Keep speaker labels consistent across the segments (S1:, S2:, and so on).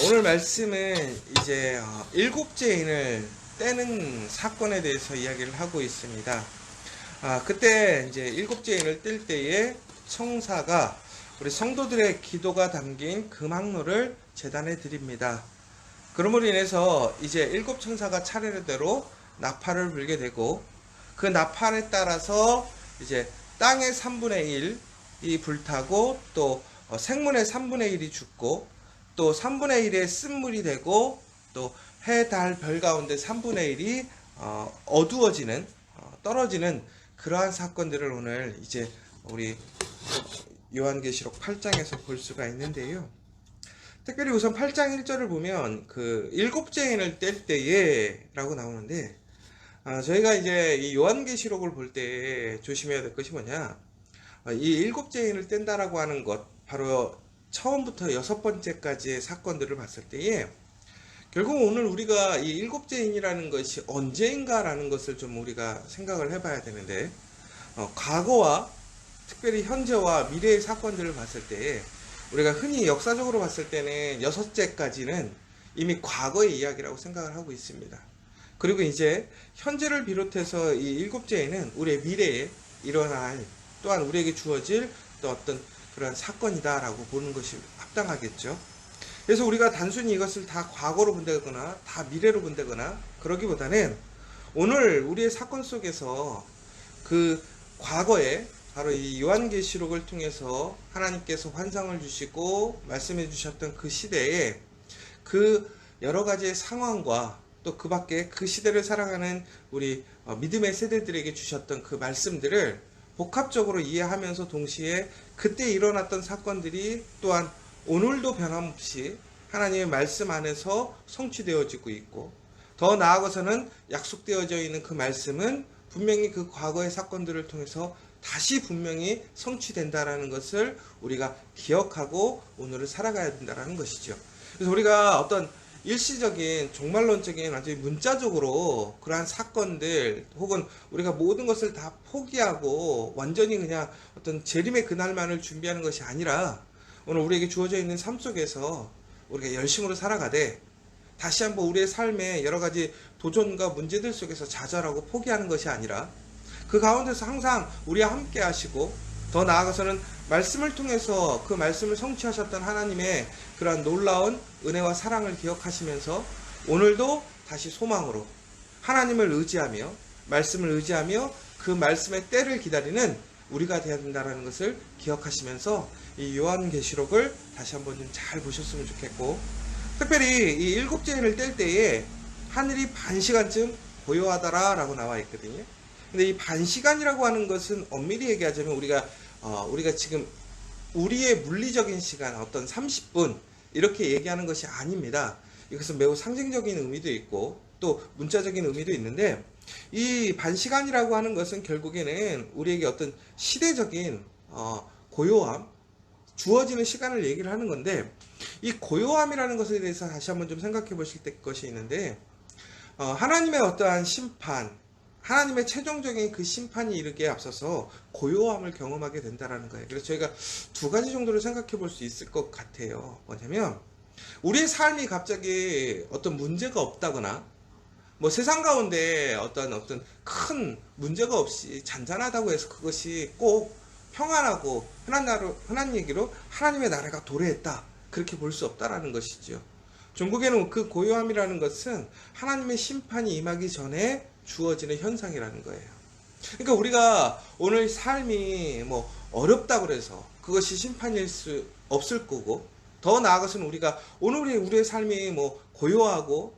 S1: 오늘 말씀은 이제 일곱째 인을 떼는 사건에 대해서 이야기를 하고 있습니다. 그때 이제 일곱째 인을 뗄 때에 청사가 우리 성도들의 기도가 담긴 금항로를 제단해 드립니다. 그러므로 인해서 이제 일곱 천사가 차례대로 나팔을 불게 되고, 그 나팔에 따라서 이제 땅의 3분의 1이 불타고, 또 생문의 3분의 1이 죽고, 또 3분의 1의 쓴물이 되고, 또 해, 달, 별 가운데 3분의 1이 어두워지는, 떨어지는 그러한 사건들을 오늘 이제 우리 요한계시록 8장에서 볼 수가 있는데요. 특별히 우선 8장 1절을 보면 그 일곱째 인을 뗄 때에 라고 나오는데, 저희가 이제 이 요한계시록을 볼 때 조심해야 될 것이 뭐냐, 이 일곱째 인을 뗀다라고 하는 것, 바로 처음부터 여섯 번째까지의 사건들을 봤을 때에 결국 오늘 우리가 이 일곱째 인이라는 것이 언제인가라는 것을 좀 우리가 생각을 해봐야 되는데, 과거와 특별히 현재와 미래의 사건들을 봤을 때 우리가 흔히 역사적으로 봤을 때는 여섯째까지는 이미 과거의 이야기라고 생각을 하고 있습니다. 그리고 이제 현재를 비롯해서 이 일곱째에는 우리의 미래에 일어날, 또한 우리에게 주어질 또 어떤 그런 사건이다라고 보는 것이 합당하겠죠. 그래서 우리가 단순히 이것을 다 과거로 본다거나 다 미래로 본다거나 그러기보다는 오늘 우리의 사건 속에서 그 과거에 바로 이 요한계시록을 통해서 하나님께서 환상을 주시고 말씀해 주셨던 그 시대에 그 여러 가지의 상황과 또 그 밖에 그 시대를 살아가는 우리 믿음의 세대들에게 주셨던 그 말씀들을 복합적으로 이해하면서 동시에 그때 일어났던 사건들이 또한 오늘도 변함없이 하나님의 말씀 안에서 성취되어지고 있고, 더 나아가서는 약속되어져 있는 그 말씀은 분명히 그 과거의 사건들을 통해서 다시 분명히 성취된다라는 것을 우리가 기억하고 오늘을 살아가야 된다는 것이죠. 그래서 우리가 어떤 일시적인 종말론적인 완전히 문자적으로 그러한 사건들, 혹은 우리가 모든 것을 다 포기하고 완전히 그냥 어떤 재림의 그날만을 준비하는 것이 아니라, 오늘 우리에게 주어져 있는 삶 속에서 우리가 열심으로 살아가되 다시 한번 우리의 삶의 여러 가지 도전과 문제들 속에서 좌절하고 포기하는 것이 아니라, 그 가운데서 항상 우리와 함께 하시고, 더 나아가서는 말씀을 통해서 그 말씀을 성취하셨던 하나님의 그러한 놀라운 은혜와 사랑을 기억하시면서 오늘도 다시 소망으로 하나님을 의지하며 말씀을 의지하며 그 말씀의 때를 기다리는 우리가 되어야 된다는 것을 기억하시면서 이 요한계시록을 다시 한번 좀 잘 보셨으면 좋겠고, 특별히 이 일곱째 인을 뗄 때에 하늘이 반 시간쯤 고요하더라 라고 나와 있거든요. 근데 이 반 시간이라고 하는 것은 엄밀히 얘기하자면 우리가 지금 우리의 물리적인 시간 어떤 30분 이렇게 얘기하는 것이 아닙니다. 이것은 매우 상징적인 의미도 있고 또 문자적인 의미도 있는데, 이 반 시간이라고 하는 것은 결국에는 우리에게 어떤 시대적인 고요함, 주어지는 시간을 얘기를 하는 건데, 이 고요함이라는 것에 대해서 다시 한번 좀 생각해 보실 것이 있는데, 하나님의 어떠한 심판, 하나님의 최종적인 그 심판이 이르기에 앞서서 고요함을 경험하게 된다는 거예요. 그래서 저희가 두 가지 정도로 생각해 볼 수 있을 것 같아요. 뭐냐면, 우리의 삶이 갑자기 어떤 문제가 없다거나, 뭐 세상 가운데 어떤 큰 문제가 없이 잔잔하다고 해서 그것이 꼭 평안하고 흔한 얘기로 하나님의 나라가 도래했다, 그렇게 볼 수 없다라는 것이죠. 종국에는 그 고요함이라는 것은 하나님의 심판이 임하기 전에 주어지는 현상이라는 거예요. 그러니까 우리가 오늘 삶이 뭐 어렵다고 그래서 그것이 심판일 수 없을 거고, 더 나아가서는 우리가 오늘 우리의 삶이 뭐 고요하고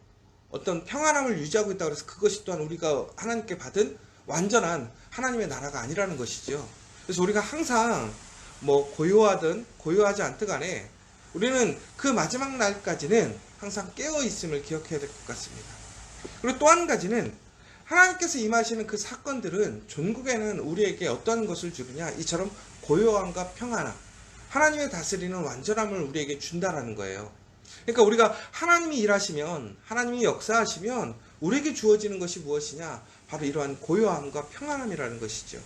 S1: 어떤 평안함을 유지하고 있다고 해서 그것이 또한 우리가 하나님께 받은 완전한 하나님의 나라가 아니라는 것이죠. 그래서 우리가 항상 뭐 고요하든 고요하지 않든 간에 우리는 그 마지막 날까지는 항상 깨어 있음을 기억해야 될 것 같습니다. 그리고 또 한 가지는, 하나님께서 임하시는 그 사건들은 종국에는 우리에게 어떤 것을 주느냐, 이처럼 고요함과 평안함, 하나님의 다스리는 완전함을 우리에게 준다라는 거예요. 그러니까 우리가 하나님이 일하시면, 하나님이 역사하시면 우리에게 주어지는 것이 무엇이냐, 바로 이러한 고요함과 평안함이라는 것이죠.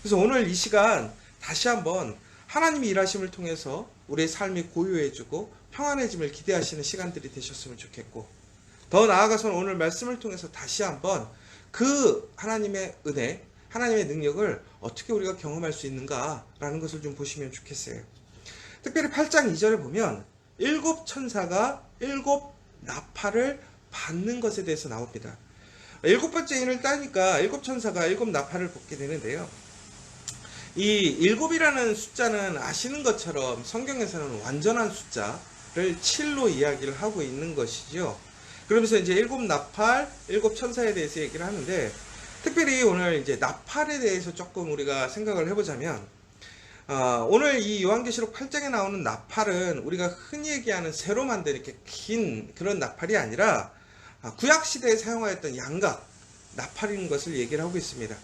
S1: 그래서 오늘 이 시간 다시 한번 하나님이 일하심을 통해서 우리의 삶이 고요해지고 평안해짐을 기대하시는 시간들이 되셨으면 좋겠고, 더 나아가서는 오늘 말씀을 통해서 다시 한번 그 하나님의 은혜, 하나님의 능력을 어떻게 우리가 경험할 수 있는가라는 것을 좀 보시면 좋겠어요. 특별히 8장 2절에 보면 일곱 천사가 일곱 나팔을 받는 것에 대해서 나옵니다. 일곱 번째 인을 따니까 일곱 천사가 일곱 나팔을 받게 되는데요. 이 일곱이라는 숫자는 아시는 것처럼 성경에서는 완전한 숫자를 7로 이야기를 하고 있는 것이죠. 그러면서 이제 일곱 나팔, 일곱 천사에 대해서 얘기를 하는데, 특별히 오늘 이제 나팔에 대해서 조금 우리가 생각을 해보자면, 오늘 이 요한계시록 8장에 나오는 나팔은 우리가 흔히 얘기하는 새로 만든 이렇게 긴 그런 나팔이 아니라 구약시대에 사용하였던 양각 나팔인 것을 얘기를 하고 있습니다.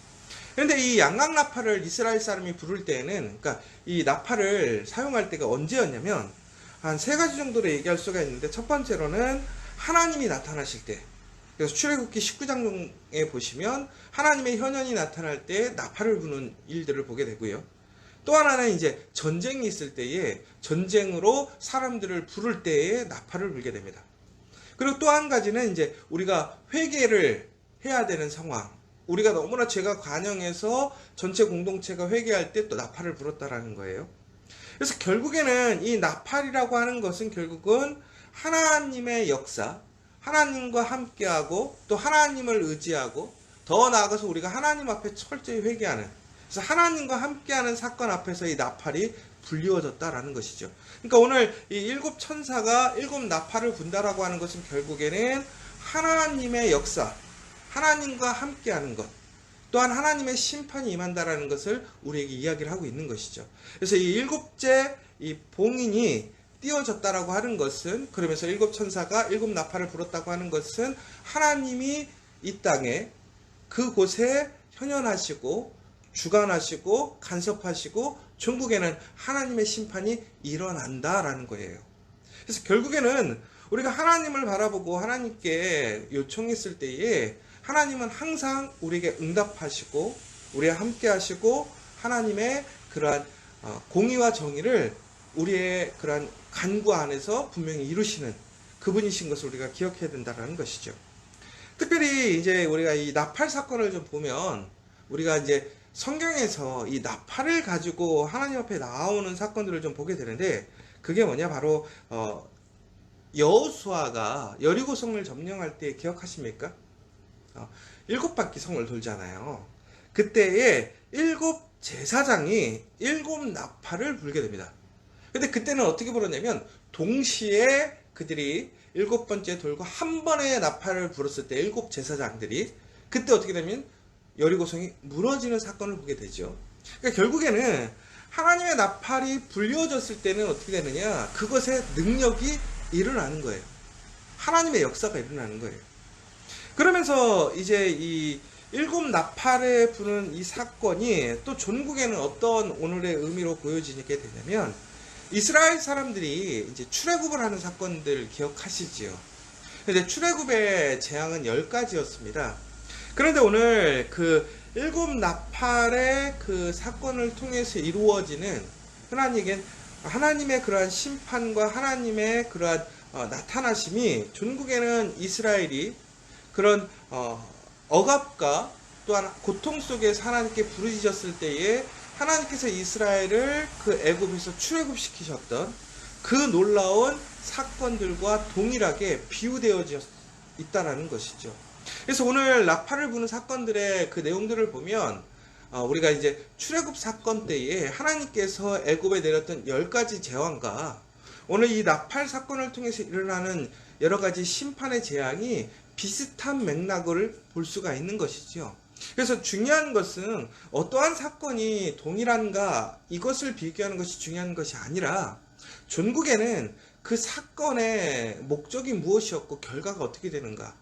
S1: 그런데 이 양각 나팔을 이스라엘 사람이 부를 때에는, 그러니까 이 나팔을 사용할 때가 언제였냐면 한 세 가지 정도로 얘기할 수가 있는데, 첫 번째로는 하나님이 나타나실 때, 그래서 출애굽기 19장에 보시면 하나님의 현현이 나타날 때 나팔을 부는 일들을 보게 되고요. 또 하나는 이제 전쟁이 있을 때에 전쟁으로 사람들을 부를 때에 나팔을 불게 됩니다. 그리고 또 한 가지는 이제 우리가 회개를 해야 되는 상황, 우리가 너무나 죄가 관영해서 전체 공동체가 회개할 때 또 나팔을 불었다라는 거예요. 그래서 결국에는 이 나팔이라고 하는 것은 결국은 하나님의 역사, 하나님과 함께하고 또 하나님을 의지하고, 더 나아가서 우리가 하나님 앞에 철저히 회개하는, 그래서 하나님과 함께하는 사건 앞에서 이 나팔이 불리워졌다라는 것이죠. 그러니까 오늘 이 일곱 천사가 일곱 나팔을 분다라고 하는 것은 결국에는 하나님의 역사, 하나님과 함께하는 것, 또한 하나님의 심판이 임한다라는 것을 우리에게 이야기를 하고 있는 것이죠. 그래서 이 일곱째 이 봉인이 띄워졌다라고 하는 것은, 그러면서 일곱 천사가 일곱 나팔을 불었다고 하는 것은 하나님이 이 땅에 그곳에 현현하시고 주관하시고 간섭하시고 전국에는 하나님의 심판이 일어난다라는 거예요. 그래서 결국에는 우리가 하나님을 바라보고 하나님께 요청했을 때에 하나님은 항상 우리에게 응답하시고 우리와 함께 하시고 하나님의 그러한 공의와 정의를 우리의 그러한 간구 안에서 분명히 이루시는 그분이신 것을 우리가 기억해야 된다는 것이죠. 특별히 이제 우리가 이 나팔 사건을 좀 보면, 우리가 이제 성경에서 이 나팔을 가지고 하나님 앞에 나오는 사건들을 좀 보게 되는데, 그게 뭐냐, 바로 여호수아가 여리고 성을 점령할 때 기억하십니까? 7바퀴 성을 돌잖아요. 그때에 7 제사장이 7 나팔을 불게 됩니다. 근데 그때는 어떻게 불었냐면, 동시에 그들이 7번째 돌고 한 번에 나팔을 불었을 때 7 제사장들이, 그때 어떻게 되면 여리고성이 무너지는 사건을 보게 되죠. 그러니까 결국에는 하나님의 나팔이 불려졌을 때는 어떻게 되느냐, 그것의 능력이 일어나는 거예요. 하나님의 역사가 일어나는 거예요. 그러면서 이제 이 7 나팔에 부는 이 사건이 또 전국에는 어떤 오늘의 의미로 보여지게 되냐면, 이스라엘 사람들이 이제 출애굽을 하는 사건들 기억하시지요. 근데 출애굽의 재앙은 10가지였습니다. 그런데 오늘 그 7 나팔의 그 사건을 통해서 이루어지는 하나님의 그러한 심판과 하나님의 그러한 나타나심이, 전국에는 이스라엘이 그런 억압과 또한 고통 속에서 하나님께 부르짖었을 때에 하나님께서 이스라엘을 그 애굽에서 출애굽시키셨던 그 놀라운 사건들과 동일하게 비유되어져 있다라는 것이죠. 그래서 오늘 나팔을 부는 사건들의 그 내용들을 보면, 우리가 이제 출애굽 사건 때에 하나님께서 애굽에 내렸던 10가지 재앙과 오늘 이 나팔 사건을 통해서 일어나는 여러 가지 심판의 재앙이 비슷한 맥락을 볼 수가 있는 것이죠. 그래서 중요한 것은 어떠한 사건이 동일한가, 이것을 비교하는 것이 중요한 것이 아니라, 전국에는 그 사건의 목적이 무엇이었고 결과가 어떻게 되는가.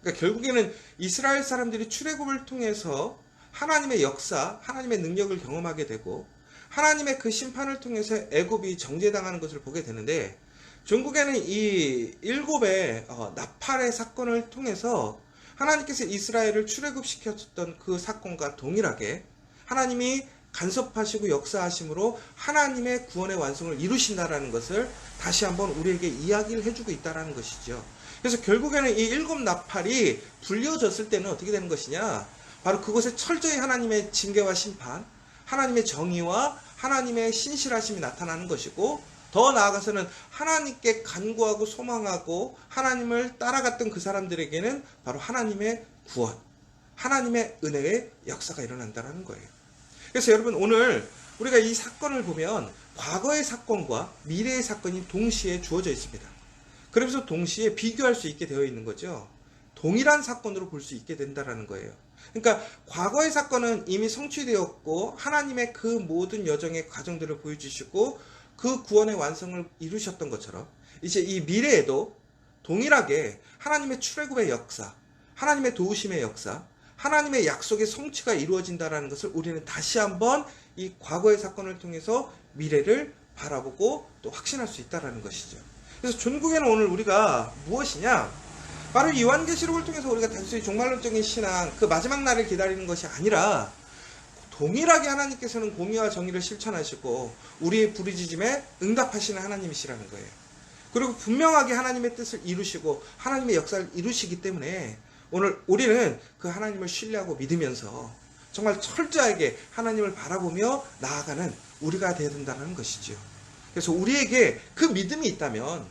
S1: 그러니까 결국에는 이스라엘 사람들이 출애굽을 통해서 하나님의 역사, 하나님의 능력을 경험하게 되고, 하나님의 그 심판을 통해서 애굽이 정죄당하는 것을 보게 되는데, 전국에는 이 7의 나팔의 사건을 통해서 하나님께서 이스라엘을 출애굽시켰던 그 사건과 동일하게 하나님이 간섭하시고 역사하심으로 하나님의 구원의 완성을 이루신다라는 것을 다시 한번 우리에게 이야기를 해주고 있다는 것이죠. 그래서 결국에는 이 일곱 나팔이 불려졌을 때는 어떻게 되는 것이냐, 바로 그곳에 철저히 하나님의 징계와 심판, 하나님의 정의와 하나님의 신실하심이 나타나는 것이고, 더 나아가서는 하나님께 간구하고 소망하고 하나님을 따라갔던 그 사람들에게는 바로 하나님의 구원, 하나님의 은혜의 역사가 일어난다는 거예요. 그래서 여러분, 오늘 우리가 이 사건을 보면 과거의 사건과 미래의 사건이 동시에 주어져 있습니다. 그러면서 동시에 비교할 수 있게 되어 있는 거죠. 동일한 사건으로 볼 수 있게 된다는 거예요. 그러니까 과거의 사건은 이미 성취되었고 하나님의 그 모든 여정의 과정들을 보여주시고 그 구원의 완성을 이루셨던 것처럼, 이제 이 미래에도 동일하게 하나님의 출애굽의 역사, 하나님의 도우심의 역사, 하나님의 약속의 성취가 이루어진다는 것을 우리는 다시 한번 이 과거의 사건을 통해서 미래를 바라보고 또 확신할 수 있다는 것이죠. 그래서 종국에는 오늘 우리가 무엇이냐, 바로 요한계시록을 통해서 우리가 단순히 종말론적인 신앙, 그 마지막 날을 기다리는 것이 아니라 동일하게 하나님께서는 공의와 정의를 실천하시고 우리의 부르짖음에 응답하시는 하나님이시라는 거예요. 그리고 분명하게 하나님의 뜻을 이루시고 하나님의 역사를 이루시기 때문에 오늘 우리는 그 하나님을 신뢰하고 믿으면서 정말 철저하게 하나님을 바라보며 나아가는 우리가 되어야 된다는 것이죠. 그래서 우리에게 그 믿음이 있다면,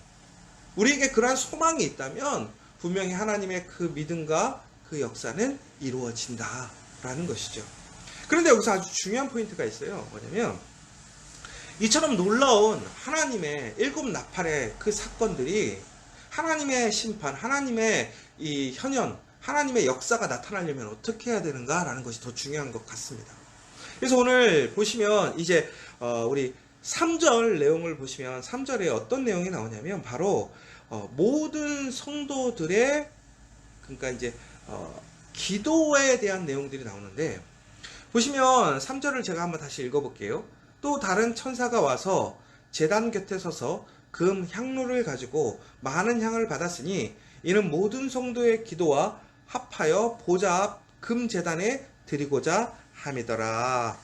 S1: 우리에게 그러한 소망이 있다면 분명히 하나님의 그 믿음과 그 역사는 이루어진다라는 것이죠. 그런데 여기서 아주 중요한 포인트가 있어요. 뭐냐면 이처럼 놀라운 하나님의 일곱 나팔의 그 사건들이 하나님의 심판, 하나님의 이 현현, 하나님의 역사가 나타나려면 어떻게 해야 되는가라는 것이 더 중요한 것 같습니다. 그래서 오늘 보시면 이제 우리 3절 내용을 보시면 3절에 어떤 내용이 나오냐면 바로 모든 성도들의, 그러니까 이제 기도에 대한 내용들이 나오는데, 보시면 3절을 제가 한번 다시 읽어볼게요. 또 다른 천사가 와서 제단 곁에 서서 금 향로를 가지고 많은 향을 받았으니 이는 모든 성도의 기도와 합하여 보좌 앞 금 제단에 드리고자 함이더라.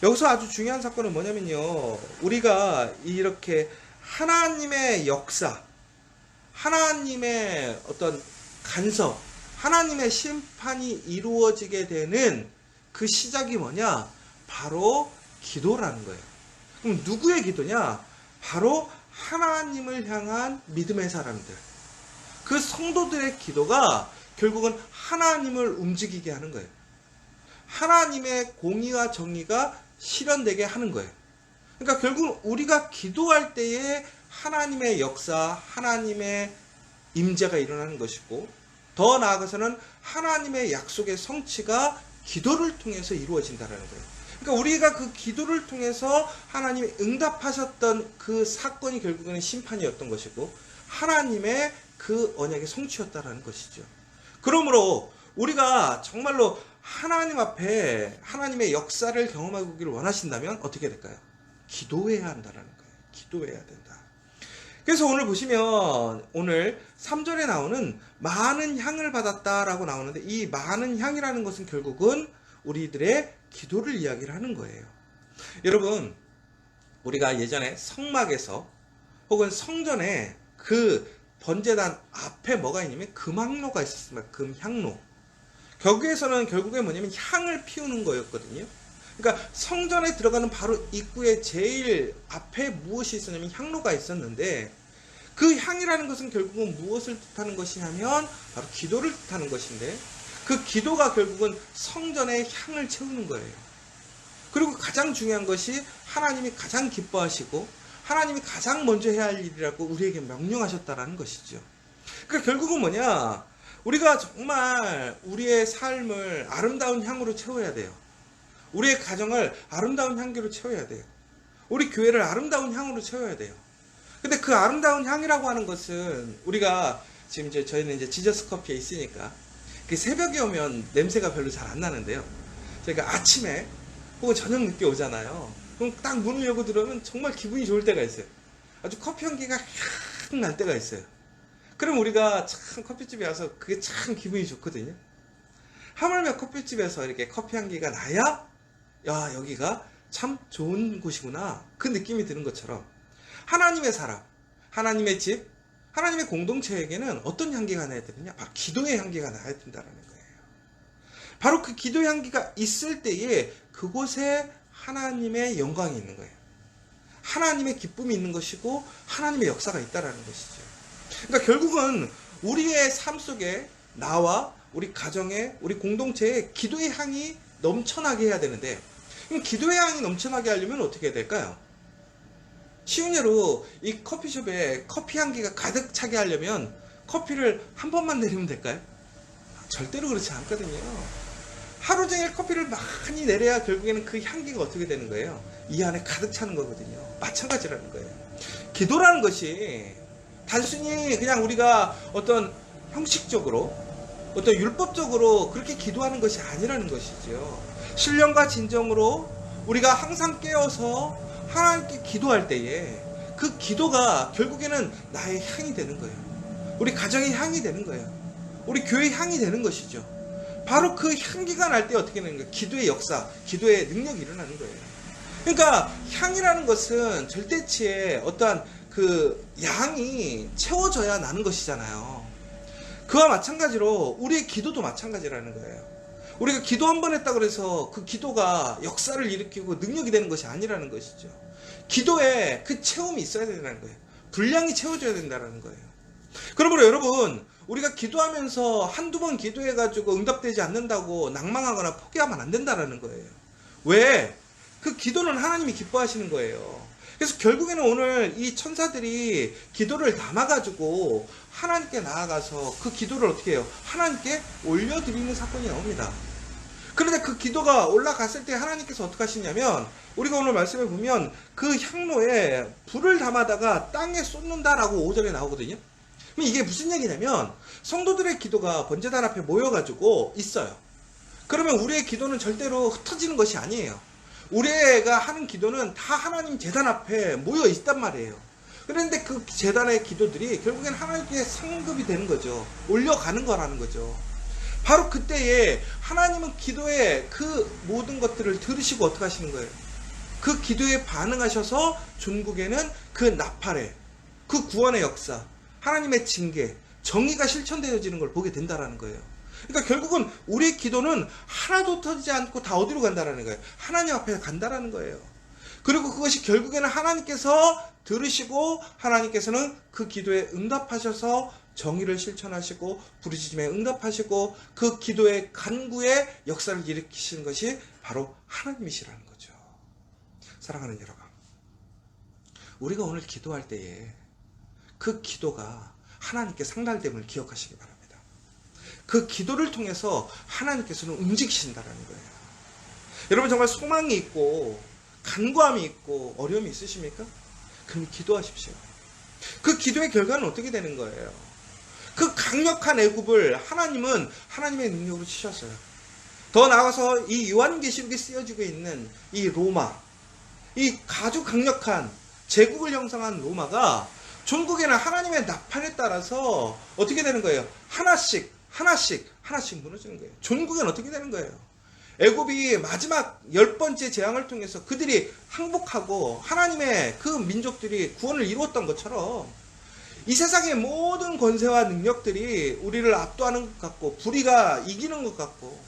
S1: 여기서 아주 중요한 사건은 뭐냐면요, 우리가 이렇게 하나님의 역사, 하나님의 어떤 간섭, 하나님의 심판이 이루어지게 되는 그 시작이 뭐냐? 바로 기도라는 거예요. 그럼 누구의 기도냐? 바로 하나님을 향한 믿음의 사람들, 그 성도들의 기도가 결국은 하나님을 움직이게 하는 거예요. 하나님의 공의와 정의가 실현되게 하는 거예요. 그러니까 결국 우리가 기도할 때에 하나님의 역사, 하나님의 임재가 일어나는 것이고, 더 나아가서는 하나님의 약속의 성취가 기도를 통해서 이루어진다는 거예요. 그러니까 우리가 그 기도를 통해서 하나님이 응답하셨던 그 사건이 결국에는 심판이었던 것이고 하나님의 그 언약의 성취였다는 것이죠. 그러므로 우리가 정말로 하나님 앞에 하나님의 역사를 경험하기를 원하신다면 어떻게 될까요? 기도해야 한다는 거예요. 기도해야 된다. 그래서 오늘 보시면 오늘 3절에 나오는 많은 향을 받았다라고 나오는데, 이 많은 향이라는 것은 결국은 우리들의 기도를 이야기를 하는 거예요. 여러분, 우리가 예전에 성막에서 혹은 성전에 그 번제단 앞에 뭐가 있냐면 금향로가 있었습니다. 금향로. 거기에서는 결국에 뭐냐면 향을 피우는 거였거든요. 그러니까 성전에 들어가는 바로 입구에 제일 앞에 무엇이 있었냐면 향로가 있었는데, 그 향이라는 것은 결국은 무엇을 뜻하는 것이냐면 바로 기도를 뜻하는 것인데, 그 기도가 결국은 성전의 향을 채우는 거예요. 그리고 가장 중요한 것이 하나님이 가장 기뻐하시고 하나님이 가장 먼저 해야 할 일이라고 우리에게 명령하셨다라는 것이죠. 그러니까 결국은 뭐냐, 우리가 정말 우리의 삶을 아름다운 향으로 채워야 돼요. 우리의 가정을 아름다운 향기로 채워야 돼요. 우리 교회를 아름다운 향으로 채워야 돼요. 근데 그 아름다운 향이라고 하는 것은, 우리가 지금 이제 저희는 이제 지저스 커피에 있으니까 그 새벽에 오면 냄새가 별로 잘 안 나는데요. 저희가 아침에 혹은 저녁 늦게 오잖아요. 그럼 딱 문을 열고 들어오면 정말 기분이 좋을 때가 있어요. 아주 커피 향기가 확 날 때가 있어요. 그럼 우리가 참 커피집에 와서 그게 참 기분이 좋거든요. 하물며 커피집에서 이렇게 커피 향기가 나야 야, 여기가 참 좋은 곳이구나. 그 느낌이 드는 것처럼 하나님의 사람, 하나님의 집, 하나님의 공동체에게는 어떤 향기가 나야 되느냐? 바로 기도의 향기가 나야 된다는 거예요. 바로 그 기도의 향기가 있을 때에 그곳에 하나님의 영광이 있는 거예요. 하나님의 기쁨이 있는 것이고 하나님의 역사가 있다는 것이죠. 그러니까 결국은 우리의 삶 속에 나와 우리 가정에 우리 공동체에 기도의 향이 넘쳐나게 해야 되는데, 기도의 향이 넘쳐나게 하려면 어떻게 해야 될까요? 쉬운 예로 이 커피숍에 커피 향기가 가득 차게 하려면 커피를 한 번만 내리면 될까요? 절대로 그렇지 않거든요. 하루 종일 커피를 많이 내려야 결국에는 그 향기가 어떻게 되는 거예요? 이 안에 가득 차는 거거든요. 마찬가지라는 거예요. 기도라는 것이 단순히 그냥 우리가 어떤 형식적으로 어떤 율법적으로 그렇게 기도하는 것이 아니라는 것이죠. 신령과 진정으로 우리가 항상 깨어서 하나님께 기도할 때에 그 기도가 결국에는 나의 향이 되는 거예요. 우리 가정의 향이 되는 거예요. 우리 교회의 향이 되는 것이죠. 바로 그 향기가 날 때 어떻게 되는 거예요? 기도의 역사, 기도의 능력이 일어나는 거예요. 그러니까 향이라는 것은 절대치의 어떠한 그 양이 채워져야 나는 것이잖아요. 그와 마찬가지로 우리의 기도도 마찬가지라는 거예요. 우리가 기도 한 번 했다고 해서 그 기도가 역사를 일으키고 능력이 되는 것이 아니라는 것이죠. 기도에 그 체험이 있어야 된다는 거예요. 분량이 채워져야 된다는 거예요. 그러므로 여러분, 우리가 기도하면서 한두 번 기도해가지고 응답되지 않는다고 낭망하거나 포기하면 안 된다는 거예요. 왜? 그 기도는 하나님이 기뻐하시는 거예요. 그래서 결국에는 오늘 이 천사들이 기도를 담아가지고 하나님께 나아가서 그 기도를 어떻게 해요? 하나님께 올려드리는 사건이 나옵니다. 그런데 그 기도가 올라갔을 때 하나님께서 어떻게 하시냐면, 우리가 오늘 말씀에 보면 그 향로에 불을 담아다가 땅에 쏟는다라고 5절에 나오거든요. 그럼 이게 무슨 얘기냐면, 성도들의 기도가 번제단 앞에 모여가지고 있어요. 그러면 우리의 기도는 절대로 흩어지는 것이 아니에요. 우리가 하는 기도는 다 하나님 제단 앞에 모여 있단 말이에요. 그런데 그 제단의 기도들이 결국엔 하나님께 상급이 되는 거죠. 올려가는 거라는 거죠. 바로 그때에 하나님은 기도의 그 모든 것들을 들으시고 어떻게 하시는 거예요? 그 기도에 반응하셔서 전국에는 그 나팔의, 그 구원의 역사, 하나님의 징계, 정의가 실천되어지는 걸 보게 된다는 거예요. 그러니까 결국은 우리의 기도는 하나도 터지지 않고 다 어디로 간다라는 거예요? 하나님 앞에 간다라는 거예요. 그리고 그것이 결국에는 하나님께서 들으시고 하나님께서는 그 기도에 응답하셔서 정의를 실천하시고 부르짖음에 응답하시고 그 기도의 간구의 역사를 일으키시는 것이 바로 하나님이시라는 거죠. 사랑하는 여러분, 우리가 오늘 기도할 때에 그 기도가 하나님께 상달됨을 기억하시기 바랍니다. 그 기도를 통해서 하나님께서는 움직이신다는 거예요. 여러분, 정말 소망이 있고 간구함이 있고 어려움이 있으십니까? 그럼 기도하십시오. 그 기도의 결과는 어떻게 되는 거예요? 그 강력한 애굽을 하나님은 하나님의 능력으로 치셨어요. 더 나아가서 이 요한계시록에 쓰여지고 있는 이 로마, 이 아주 강력한 제국을 형성한 로마가 전국에는 하나님의 나팔에 따라서 어떻게 되는 거예요? 하나씩 무너지는 거예요. 전국에는 어떻게 되는 거예요? 애굽이 마지막 10번째 재앙을 통해서 그들이 항복하고 하나님의 그 민족들이 구원을 이루었던 것처럼 이 세상의 모든 권세와 능력들이 우리를 압도하는 것 같고 불의가 이기는 것 같고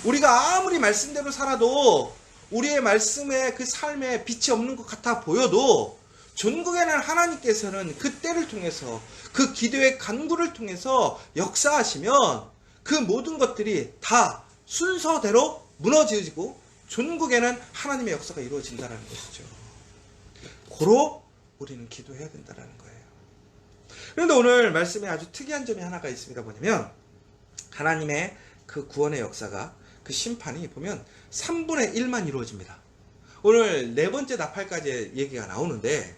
S1: 우리가 아무리 말씀대로 살아도 우리의 말씀에 그 삶에 빛이 없는 것 같아 보여도 전국에는 하나님께서는 그 때를 통해서 그 기도의 간구를 통해서 역사하시면 그 모든 것들이 다 순서대로 무너지고 전국에는 하나님의 역사가 이루어진다는 것이죠. 고로 우리는 기도해야 된다는 거예요. 그런데 오늘 말씀에 아주 특이한 점이 하나가 있습니다. 뭐냐면 하나님의 그 구원의 역사가 그 심판이 보면 3분의 1만 이루어집니다. 오늘 네 번째 나팔까지 얘기가 나오는데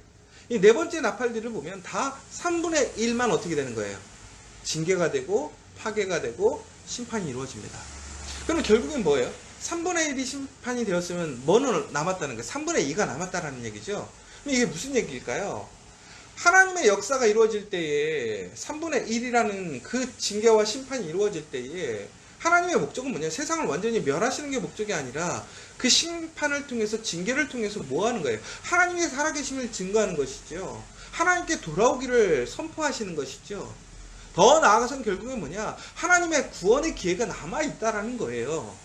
S1: 이 네 번째 나팔들을 보면 다 3분의 1만 어떻게 되는 거예요? 징계가 되고 파괴가 되고 심판이 이루어집니다. 그러면 결국엔 뭐예요? 3분의 1이 심판이 되었으면 뭐는 남았다는 거예요? 3분의 2가 남았다는 얘기죠. 그럼 이게 무슨 얘기일까요? 하나님의 역사가 이루어질 때에 3분의 1이라는 그 징계와 심판이 이루어질 때에 하나님의 목적은 뭐냐? 세상을 완전히 멸하시는 게 목적이 아니라 그 심판을 통해서, 징계를 통해서 뭐 하는 거예요? 하나님의 살아계심을 증거하는 것이죠. 하나님께 돌아오기를 선포하시는 것이죠. 더 나아가서는 결국은 뭐냐? 하나님의 구원의 기회가 남아있다라는 거예요.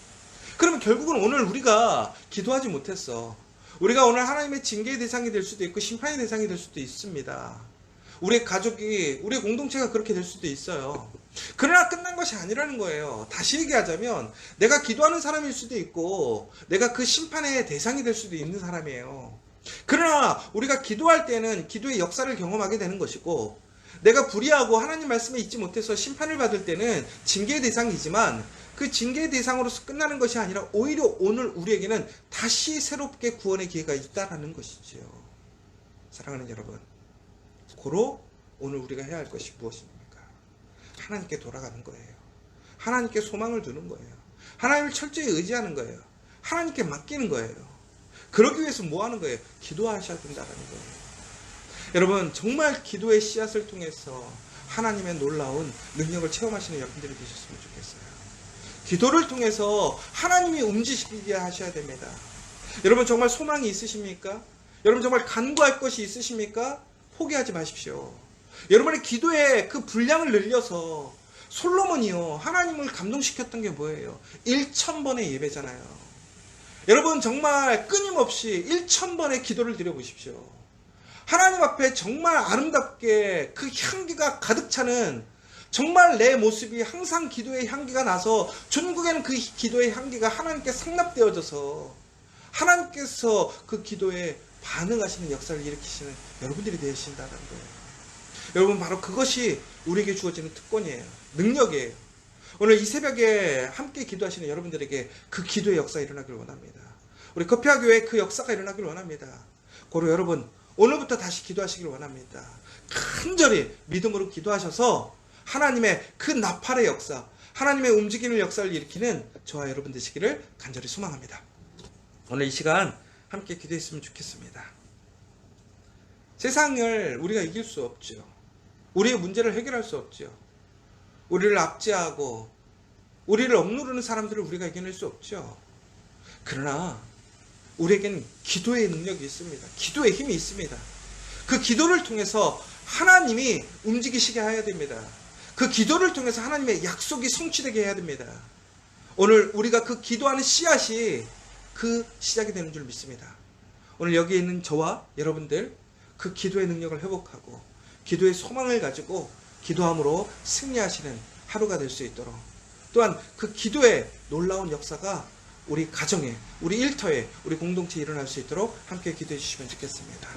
S1: 그러면 결국은 오늘 우리가 기도하지 못했어. 우리가 오늘 하나님의 징계의 대상이 될 수도 있고 심판의 대상이 될 수도 있습니다. 우리 가족이, 우리 공동체가 그렇게 될 수도 있어요. 그러나 끝난 것이 아니라는 거예요. 다시 얘기하자면 내가 기도하는 사람일 수도 있고 내가 그 심판의 대상이 될 수도 있는 사람이에요. 그러나 우리가 기도할 때는 기도의 역사를 경험하게 되는 것이고, 내가 불의하고 하나님 말씀에 있지 못해서 심판을 받을 때는 징계의 대상이지만 그 징계의 대상으로서 끝나는 것이 아니라 오히려 오늘 우리에게는 다시 새롭게 구원의 기회가 있다라는 것이지요. 사랑하는 여러분, 고로 오늘 우리가 해야 할 것이 무엇입니까? 하나님께 돌아가는 거예요. 하나님께 소망을 두는 거예요. 하나님을 철저히 의지하는 거예요. 하나님께 맡기는 거예요. 그러기 위해서 뭐 하는 거예요? 기도하셔야 된다는 거예요. 여러분, 정말 기도의 씨앗을 통해서 하나님의 놀라운 능력을 체험하시는 여러분들이 되셨으면 좋겠어요. 기도를 통해서 하나님이 움직이게 하셔야 됩니다. 여러분, 정말 소망이 있으십니까? 여러분, 정말 간구할 것이 있으십니까? 포기하지 마십시오. 여러분의 기도의 그 분량을 늘려서, 솔로몬이요, 하나님을 감동시켰던 게 뭐예요? 1000번의 예배잖아요. 여러분, 정말 끊임없이 1000번의 기도를 드려보십시오. 하나님 앞에 정말 아름답게 그 향기가 가득 차는, 정말 내 모습이 항상 기도의 향기가 나서 전국에는 그 기도의 향기가 하나님께 상납되어져서 하나님께서 그 기도에 반응하시는 역사를 일으키시는 여러분들이 되신다는 거예요. 여러분, 바로 그것이 우리에게 주어지는 특권이에요. 능력이에요. 오늘 이 새벽에 함께 기도하시는 여러분들에게 그 기도의 역사가 일어나길 원합니다. 우리 커피와 교회에 그 역사가 일어나길 원합니다. 고로 여러분, 오늘부터 다시 기도하시길 원합니다. 간절히 믿음으로 기도하셔서 하나님의 그 나팔의 역사, 하나님의 움직이는 역사를 일으키는 저와 여러분 되시기를 간절히 소망합니다. 오늘 이 시간 함께 기도했으면 좋겠습니다. 세상을 우리가 이길 수 없죠. 우리의 문제를 해결할 수 없죠. 우리를 압제하고 우리를 억누르는 사람들을 우리가 이겨낼 수 없죠. 그러나 우리에겐 기도의 능력이 있습니다. 기도의 힘이 있습니다. 그 기도를 통해서 하나님이 움직이시게 해야 됩니다. 그 기도를 통해서 하나님의 약속이 성취되게 해야 됩니다. 오늘 우리가 그 기도하는 씨앗이 그 시작이 되는 줄 믿습니다. 오늘 여기에 있는 저와 여러분들 그 기도의 능력을 회복하고 기도의 소망을 가지고 기도함으로 승리하시는 하루가 될 수 있도록, 또한 그 기도의 놀라운 역사가 우리 가정에, 우리 일터에, 우리 공동체에 일어날 수 있도록 함께 기도해 주시면 좋겠습니다.